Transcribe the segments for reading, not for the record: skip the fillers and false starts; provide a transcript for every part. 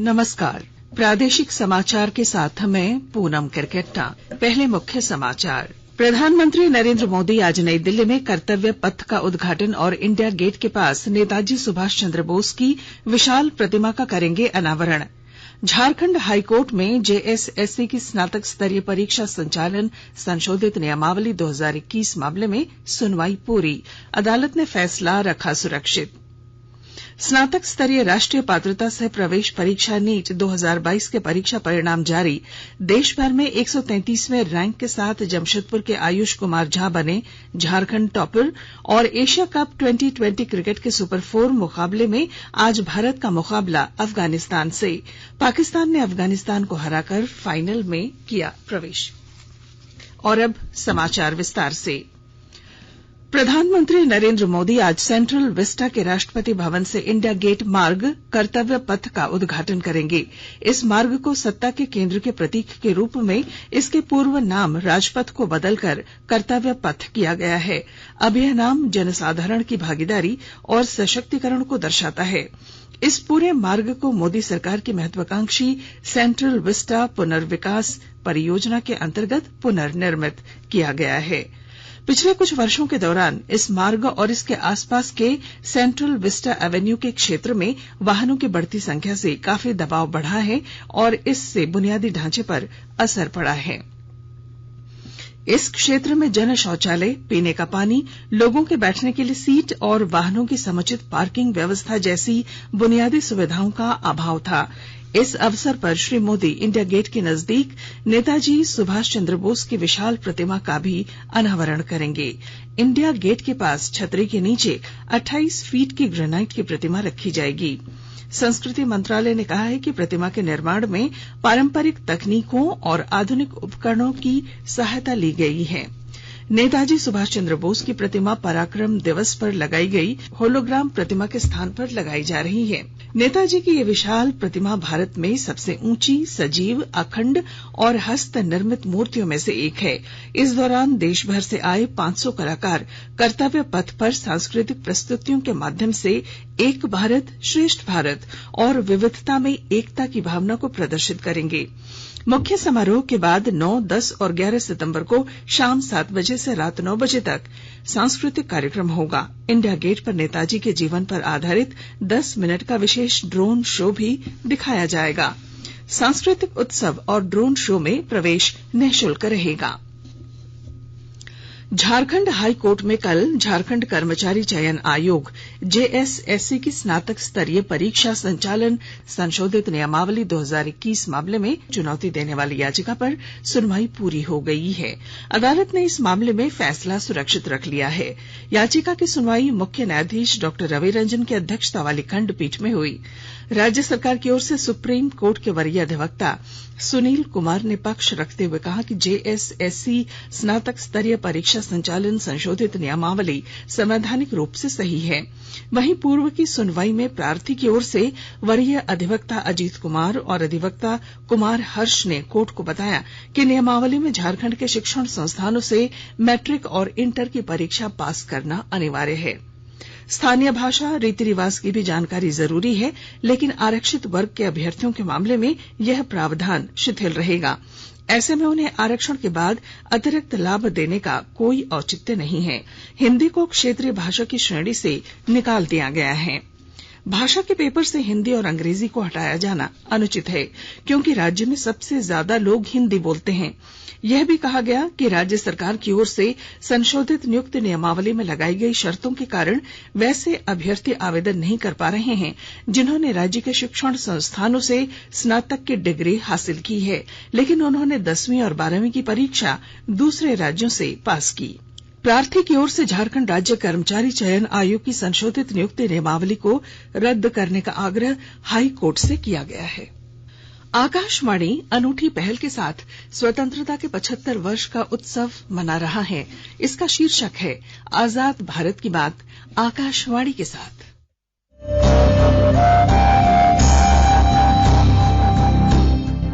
नमस्कार। प्रादेशिक समाचार के साथ मैं पूनम किरकेट्टा। पहले मुख्य समाचार। प्रधानमंत्री नरेंद्र मोदी आज नई दिल्ली में कर्तव्य पथ का उद्घाटन और इंडिया गेट के पास नेताजी सुभाष चंद्र बोस की विशाल प्रतिमा का करेंगे अनावरण। झारखंड हाईकोर्ट में जेएसएससी की स्नातक स्तरीय परीक्षा संचालन संशोधित नियमावली 2021 मामले में सुनवाई पूरी। अदालत ने फैसला रखा सुरक्षित। स्नातक स्तरीय राष्ट्रीय पात्रता सह प्रवेश परीक्षा नीट 2022 के परीक्षा परिणाम जारी। देश भर में 133वें रैंक के साथ जमशेदपुर के आयुष कुमार झा बने झारखंड टॉपर। और एशिया कप 2020 क्रिकेट के सुपर 4 मुकाबले में आज भारत का मुकाबला अफगानिस्तान से। पाकिस्तान ने अफगानिस्तान को हराकर फाइनल में किया प्रवेश। और अब समाचार विस्तार से। प्रधानमंत्री नरेंद्र मोदी आज सेंट्रल विस्टा के राष्ट्रपति भवन से इंडिया गेट मार्ग कर्तव्य पथ का उद्घाटन करेंगे। इस मार्ग को सत्ता के केंद्र के प्रतीक के रूप में इसके पूर्व नाम राजपथ को बदलकर कर्तव्य पथ किया गया है। अब यह नाम जनसाधारण की भागीदारी और सशक्तिकरण को दर्शाता है। इस पूरे मार्ग को मोदी सरकार की महत्वाकांक्षी सेंट्रल विस्टा पुनर्विकास परियोजना के अंतर्गत पुनर्निर्मित किया गया है। पिछले कुछ वर्षों के दौरान इस मार्ग और इसके आसपास के सेंट्रल विस्टा एवेन्यू के क्षेत्र में वाहनों की बढ़ती संख्या से काफी दबाव बढ़ा है और इससे बुनियादी ढांचे पर असर पड़ा है। इस क्षेत्र में जन शौचालय, पीने का पानी, लोगों के बैठने के लिए सीट और वाहनों की समुचित पार्किंग व्यवस्था जैसी बुनियादी सुविधाओं का अभाव था। इस अवसर पर श्री मोदी इंडिया गेट के नजदीक नेताजी सुभाष चंद्र बोस की विशाल प्रतिमा का भी अनावरण करेंगे। इंडिया गेट के पास छतरी के नीचे 28 फीट की ग्रेनाइट की प्रतिमा रखी जाएगी। संस्कृति मंत्रालय ने कहा है कि प्रतिमा के निर्माण में पारंपरिक तकनीकों और आधुनिक उपकरणों की सहायता ली गई है। नेताजी सुभाष चंद्र बोस की प्रतिमा पराक्रम दिवस पर लगाई गई होलोग्राम प्रतिमा के स्थान पर लगाई जा रही है। नेताजी की ये विशाल प्रतिमा भारत में सबसे ऊंची, सजीव, अखंड और हस्त निर्मित मूर्तियों में से एक है। इस दौरान देश भर से आए 500 कलाकार कर्तव्य पथ पर सांस्कृतिक प्रस्तुतियों के माध्यम से एक भारत श्रेष्ठ भारत और विविधता में एकता की भावना को प्रदर्शित करेंगे। मुख्य समारोह के बाद 9, 10 और 11 सितंबर को शाम 7 बजे से रात 9 बजे तक सांस्कृतिक कार्यक्रम होगा। इंडिया गेट पर नेताजी के जीवन पर आधारित 10 मिनट का विशेष ड्रोन शो भी दिखाया जाएगा। सांस्कृतिक उत्सव और ड्रोन शो में प्रवेश निःशुल्क रहेगा। झारखंड हाई कोर्ट में कल झारखंड कर्मचारी चयन आयोग जेएसएससी की स्नातक स्तरीय परीक्षा संचालन संशोधित नियमावली 2021 मामले में चुनौती देने वाली याचिका पर सुनवाई पूरी हो गई है। अदालत ने इस मामले में फैसला सुरक्षित रख लिया है। याचिका की सुनवाई मुख्य न्यायाधीश डॉ रवि रंजन की अध्यक्षता वाली खंडपीठ में हुई। राज्य सरकार की ओर से सुप्रीम कोर्ट के वरीय अधिवक्ता सुनील कुमार ने पक्ष रखते हुए कहा कि जेएसएससी स्नातक स्तरीय परीक्षा संचालन संशोधित नियमावली संवैधानिक रूप से सही है। वहीं पूर्व की सुनवाई में प्रार्थी की ओर से वरीय अधिवक्ता अजीत कुमार और अधिवक्ता कुमार हर्ष ने कोर्ट को बताया कि नियमावली में झारखंड के शिक्षण संस्थानों से मैट्रिक और इंटर की परीक्षा पास करना अनिवार्य है। स्थानीय भाषा, रीति रिवाज की भी जानकारी जरूरी है, लेकिन आरक्षित वर्ग के अभ्यर्थियों के मामले में यह प्रावधान शिथिल रहेगा। ऐसे में उन्हें आरक्षण के बाद अतिरिक्त लाभ देने का कोई औचित्य नहीं है। हिंदी को क्षेत्रीय भाषा की श्रेणी से निकाल दिया गया है। भाषा के पेपर से हिंदी और अंग्रेजी को हटाया जाना अनुचित है, क्योंकि राज्य में सबसे ज्यादा लोग हिंदी बोलते हैं। यह भी कहा गया कि राज्य सरकार की ओर से संशोधित नियुक्ति नियमावली में लगाई गई शर्तों के कारण वैसे अभ्यर्थी आवेदन नहीं कर पा रहे हैं जिन्होंने राज्य के शिक्षण संस्थानों से स्नातक की डिग्री हासिल की है, लेकिन उन्होंने 10वीं और 12वीं की परीक्षा दूसरे राज्यों से पास की। प्रार्थी की ओर से झारखंड राज्य कर्मचारी चयन आयोग की संशोधित नियुक्ति नियमावली को रद्द करने का आग्रह हाई कोर्ट से किया गया है। आकाशवाणी अनूठी पहल के साथ स्वतंत्रता के 75 वर्ष का उत्सव मना रहा है। इसका शीर्षक है आजाद भारत की बात आकाशवाणी के साथ।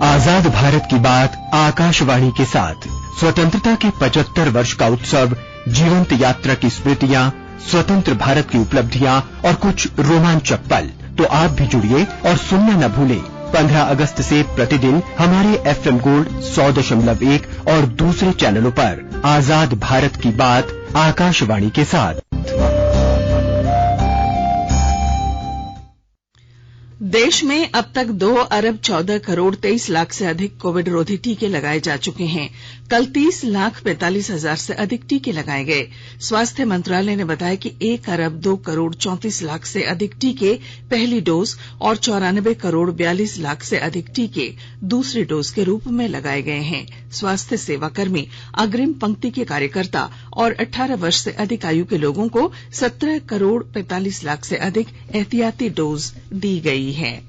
आजाद भारत की बात आकाशवाणी के साथ स्वतंत्रता के 75 वर्ष का उत्सव, जीवंत यात्रा की स्मृतियां, स्वतंत्र भारत की उपलब्धियां और कुछ रोमांचक पल। तो आप भी जुड़िए और सुनना न भूलें 15 अगस्त से प्रतिदिन हमारे FM गोल्ड 100.1 और दूसरे चैनलों पर आजाद भारत की बात आकाशवाणी के साथ। देश में अब तक 2 अरब 14 करोड़ 23 लाख से अधिक कोविड रोधी टीके लगाए जा चुके हैं। कल 30 लाख 45 हजार से अधिक टीके लगाए गए। स्वास्थ्य मंत्रालय ने बताया कि 1 अरब 2 करोड़ 34 लाख से अधिक टीके पहली डोज और 94 करोड़ 42 लाख से अधिक टीके दूसरी डोज के रूप में लगाए गए हैं। स्वास्थ्य सेवाकर्मी, अग्रिम पंक्ति के कार्यकर्ता और 18 वर्ष से अधिक आयु के लोगों को 17 करोड़ 45 लाख से अधिक एहतियाती डोज दी गई है।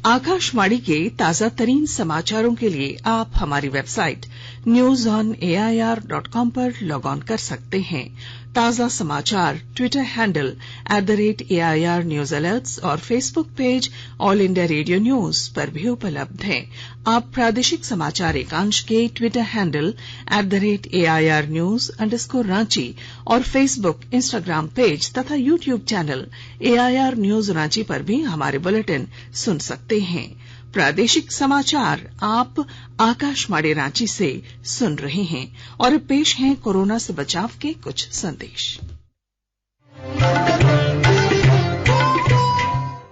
आकाशवाणी के ताजा तरीन समाचारों के लिए आप हमारी वेबसाइट newsonair.com पर लॉग ऑन कर सकते हैं। ताजा समाचार Twitter handle @AIR News Alerts और Facebook page all India radio news पर भी उपलब्ध हैं। आप प्रादेशिक समाचार एकांश के ट्विटर हैंडल @AIR News_Ranchi और फेसबुक, इंस्टाग्राम पेज तथा YouTube channel AIR News Ranchi पर भी हमारे बुलेटिन सुन सकते हैं। प्रादेशिक समाचार आप आकाशवाणी रांची से सुन रहे हैं और अब पेश हैं कोरोना से बचाव के कुछ संदेश।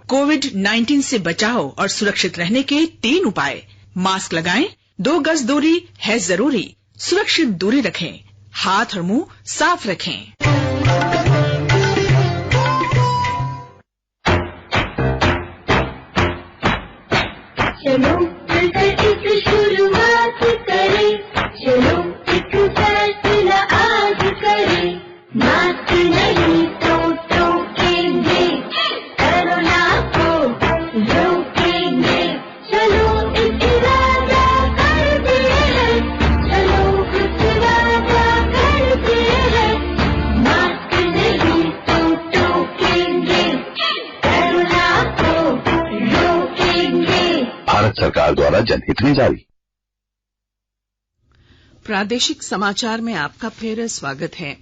कोविड-19 से बचाव और सुरक्षित रहने के 3 उपाय। मास्क लगाएं, 2 गज दूरी है जरूरी, सुरक्षित दूरी रखें, हाथ और मुंह साफ रखें। चलो मिलकर एक शुरुआत करें, चलो एक फैसला आज करें, मास्क नहीं तो टोकेंगे, कोरोना को रोकेंगे, चलो एक इरादा करते हैं, चलो कुछ वादा करते हैं, मास्क नहीं तो टोकेंगे, कोरोना को रोकेंगे। भारत सरकार द्वारा जनहित में जारी। प्रादेशिक समाचार में आपका फिर स्वागत है।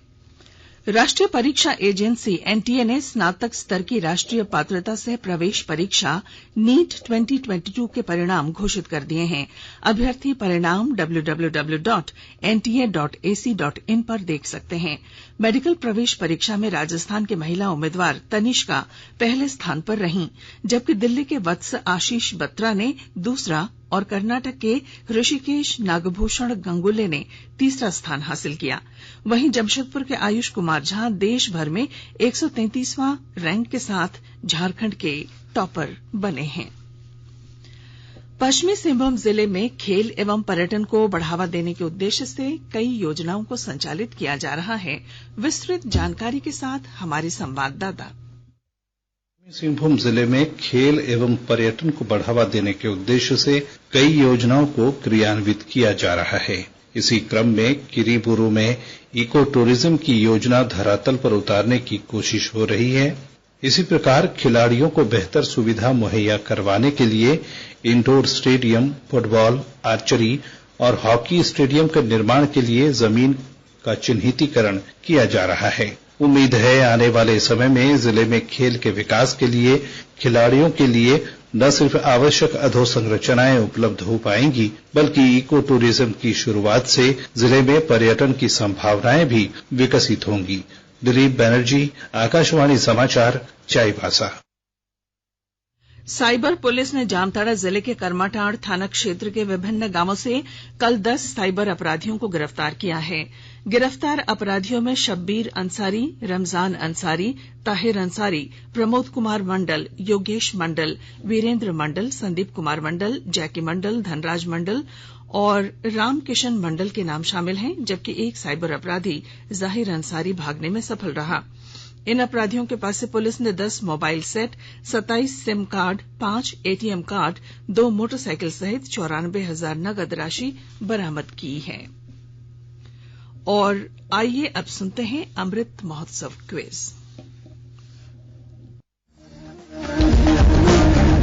राष्ट्रीय परीक्षा एजेंसी एनटीए ने स्नातक स्तर की राष्ट्रीय पात्रता सह प्रवेश परीक्षा नीट 2022 के परिणाम घोषित कर दिए हैं। अभ्यर्थी परिणाम www.nta.ac.in पर देख सकते हैं। मेडिकल प्रवेश परीक्षा में राजस्थान के महिला उम्मीदवार तनिष्का पहले स्थान पर रहीं, जबकि दिल्ली के वत्स आशीष बत्रा ने दूसरा और कर्नाटक के ऋषिकेश नागभूषण गंगुले ने तीसरा स्थान हासिल किया। वहीं जमशेदपुर के आयुष कुमार झा देश भर में 133वां रैंक के साथ झारखंड के टॉपर बने हैं। पश्चिमी सिंहभूम जिले में खेल एवं पर्यटन को बढ़ावा देने के उद्देश्य से कई योजनाओं को संचालित किया जा रहा है। विस्तृत जानकारी के साथ हमारी संवाददाता। सिंहभूम जिले में खेल एवं पर्यटन को बढ़ावा देने के उद्देश्य से कई योजनाओं को क्रियान्वित किया जा रहा है। इसी क्रम में किरीबुरू में इको टूरिज्म की योजना धरातल पर उतारने की कोशिश हो रही है। इसी प्रकार खिलाड़ियों को बेहतर सुविधा मुहैया करवाने के लिए इंडोर स्टेडियम, फुटबॉल, आर्चरी और हॉकी स्टेडियम के निर्माण के लिए जमीन का चिन्हितीकरण किया जा रहा है। उम्मीद है आने वाले समय में जिले में खेल के विकास के लिए खिलाड़ियों के लिए न सिर्फ आवश्यक अधोसंरचनाएं उपलब्ध हो पाएंगी, बल्कि इको टूरिज्म की शुरुआत से जिले में पर्यटन की संभावनाएं भी विकसित होंगी। दिलीप बनर्जी, आकाशवाणी समाचार, चाईबासा। साइबर पुलिस ने जामताड़ा जिले के करमाटांड़ थाना क्षेत्र के विभिन्न गांवों से कल 10 साइबर अपराधियों को गिरफ्तार किया है। गिरफ्तार अपराधियों में शब्बीर अंसारी, रमजान अंसारी, ताहिर अंसारी, प्रमोद कुमार मंडल, योगेश मंडल, वीरेंद्र मंडल, संदीप कुमार मंडल, जैकी मंडल, धनराज मंडल और रामकिशन मंडल के नाम शामिल हैं, जबकि एक साइबर अपराधी जाहिर अंसारी भागने में सफल रहा। इन अपराधियों के पास से पुलिस ने 10 mobile set, 27 SIM card, 5 ATM card, 2 motorcycle सहित 94,000 नगद राशि बरामद की है। और आइए अब सुनते हैं अमृत महोत्सव क्विज।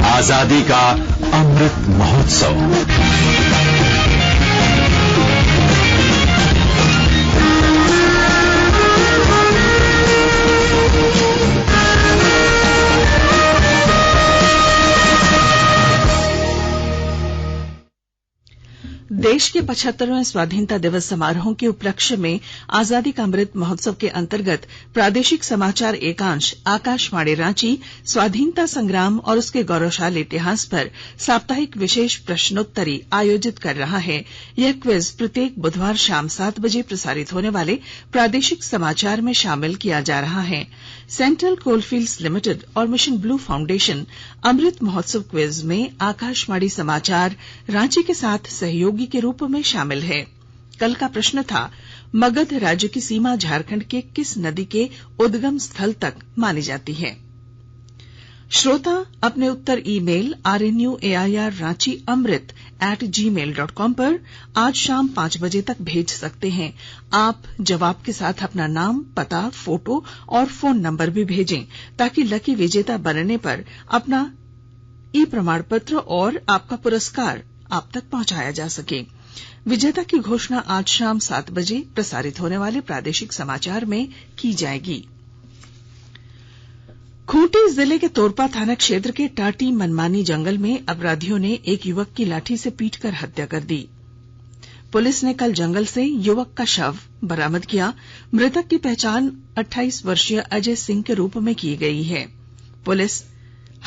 आजादी का अमृत महोत्सव। देश के 75वें स्वाधीनता दिवस समारोह के उपलक्ष्य में आजादी का अमृत महोत्सव के अंतर्गत प्रादेशिक समाचार एकांश आकाशवाणी रांची स्वाधीनता संग्राम और उसके गौरवशाली इतिहास पर साप्ताहिक विशेष प्रश्नोत्तरी आयोजित कर रहा है। यह क्विज प्रत्येक बुधवार शाम 7 बजे प्रसारित होने वाले प्रादेशिक समाचार में शामिल किया जा रहा है। सेंट्रल कोलफील्ड्स लिमिटेड और mission blue foundation Amrit Mahotsav quiz में आकाशवाणी समाचार रांची के साथ सहयोगी के रूप में शामिल है। कल का प्रश्न था, मगध राज्य की सीमा झारखंड के किस नदी के उद्गम स्थल तक मानी जाती है। श्रोता अपने उत्तर ईमेल rnuairranchiamrit@gmail.com पर आज शाम 5 बजे तक भेज सकते हैं। आप जवाब के साथ अपना नाम, पता, फोटो और फोन नंबर भी भेजें ताकि लकी विजेता बनने पर अपना ई प्रमाण पत्र और आपका पुरस्कार आप तक पहुंचाया जा सके। विजेता की घोषणा आज शाम 7 बजे प्रसारित होने वाले प्रादेशिक समाचार में की जाएगी। खूंटी जिले के तोरपा थाना क्षेत्र के टाटी मनमानी जंगल में अपराधियों ने एक युवक की लाठी से पीटकर हत्या कर दी। पुलिस ने कल जंगल से युवक का शव बरामद किया। मृतक की पहचान 28 वर्षीय अजय सिंह के रूप में की गई है। पुलिस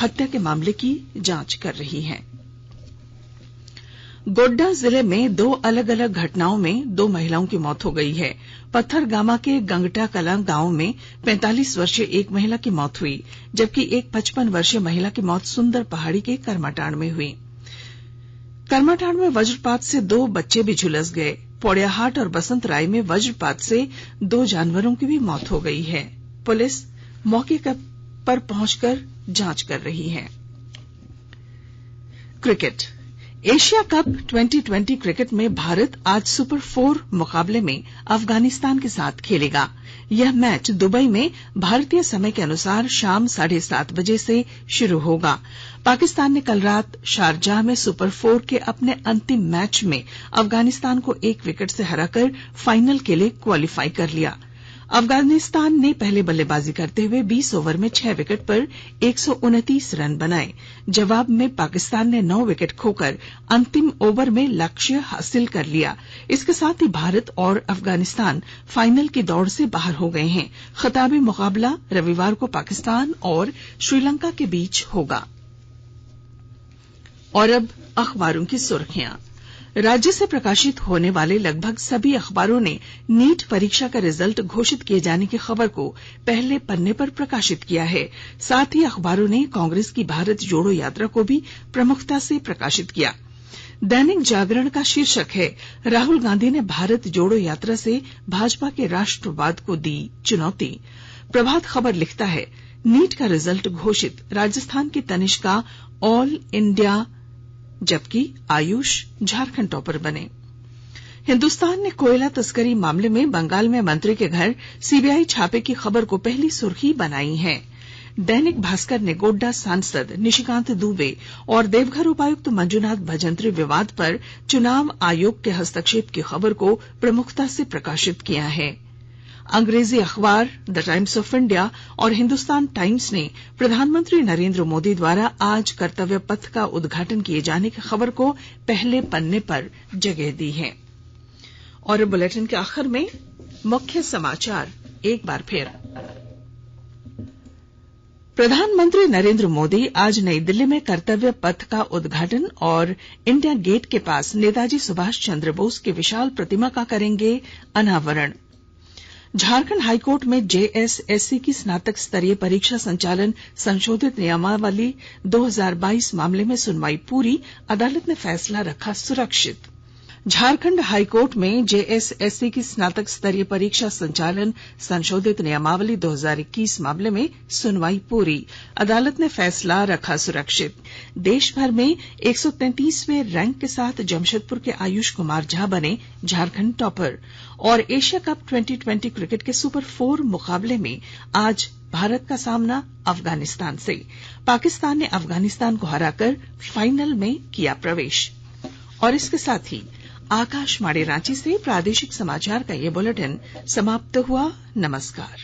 हत्या के मामले की जांच कर रही है। गोड्डा जिले में 2 अलग अलग घटनाओं में 2 महिलाओं की मौत हो गई है। पत्थरगामा के गंगटा कलां गांव में 45 वर्षीय एक महिला की मौत हुई, जबकि एक 55 वर्षीय महिला की मौत सुंदर पहाड़ी के करमाटांड में हुई। करमाटांड में वज्रपात से 2 बच्चे भी झुलस गए। पोड़ियाहाट और बसंत राय में वज्रपात से 2 जानवरों की भी मौत हो गई है। पुलिस मौके पर पहुंचकर जांच कर रही है। क्रिकेट एशिया कप 2020 क्रिकेट में भारत आज सुपर 4 मुकाबले में अफगानिस्तान के साथ खेलेगा। यह मैच दुबई में भारतीय समय के अनुसार शाम 7:30 बजे से शुरू होगा। पाकिस्तान ने कल रात शारजाह में सुपर 4 के अपने अंतिम मैच में अफगानिस्तान को 1 विकेट से हराकर फाइनल के लिए क्वालिफाई कर लिया। अफगानिस्तान ने पहले बल्लेबाजी करते हुए 20 ओवर में 6 विकेट पर 129 रन बनाए। जवाब में पाकिस्तान ने 9 विकेट खोकर अंतिम ओवर में लक्ष्य हासिल कर लिया। इसके साथ ही भारत और अफगानिस्तान फाइनल की दौड़ से बाहर हो गए हैं। खिताबी मुकाबला रविवार को पाकिस्तान और श्रीलंका के बीच होगा। और अब अखबारों की सुर्खियां। राज्य से प्रकाशित होने वाले लगभग सभी अखबारों ने नीट परीक्षा का रिजल्ट घोषित किए जाने की खबर को पहले पन्ने पर प्रकाशित किया है। साथ ही अखबारों ने कांग्रेस की भारत जोड़ो यात्रा को भी प्रमुखता से प्रकाशित किया। दैनिक जागरण का शीर्षक है, राहुल गांधी ने भारत जोड़ो यात्रा से भाजपा के राष्ट्रवाद को दी चुनौती। प्रभात खबर लिखता है, नीट का रिजल्ट घोषित, राजस्थान की तनिष्का ऑल इंडिया जबकि आयुष झारखंड टॉपर बने। हिंदुस्तान ने कोयला तस्करी मामले में बंगाल में मंत्री के घर सीबीआई छापे की खबर को पहली सुर्खी बनाई है। दैनिक भास्कर ने गोड्डा सांसद निशिकांत दुबे और देवघर उपायुक्त मंजुनाथ भजंत्री विवाद पर चुनाव आयोग के हस्तक्षेप की खबर को प्रमुखता से प्रकाशित किया है। अंग्रेजी अखबार द टाइम्स ऑफ इंडिया और हिंदुस्तान टाइम्स ने प्रधानमंत्री नरेंद्र मोदी द्वारा आज कर्तव्य पथ का उद्घाटन किए जाने की खबर को पहले पन्ने पर जगह दी है। और बुलेटिन के आखिर में मुख्य समाचार एक बार फिर। प्रधानमंत्री नरेंद्र मोदी आज नई दिल्ली में कर्तव्य पथ का उद्घाटन और इंडिया गेट के पास नेताजी सुभाष चंद्र बोस की विशाल प्रतिमा का करेंगे अनावरण। झारखंड हाईकोर्ट में जेएसएससी की स्नातक स्तरीय परीक्षा संचालन संशोधित नियमावली 2022 मामले में सुनवाई पूरी, अदालत ने फैसला रखा सुरक्षित। झारखंड हाईकोर्ट में जेएसएससी की स्नातक स्तरीय परीक्षा संचालन संशोधित नियमावली 2021 मामले में सुनवाई पूरी, अदालत ने फैसला रखा सुरक्षित। देश भर में 133वें रैंक के साथ जमशेदपुर के आयुष कुमार झा बने झारखंड टॉपर। और एशिया कप 2020 क्रिकेट के सुपर 4 मुकाबले में आज भारत का सामना अफगानिस्तान से। पाकिस्तान ने अफगानिस्तान को हराकर फाइनल में किया प्रवेश। और इसके साथ ही आकाशवाणी रांची से प्रादेशिक समाचार का ये बुलेटिन समाप्त हुआ। नमस्कार।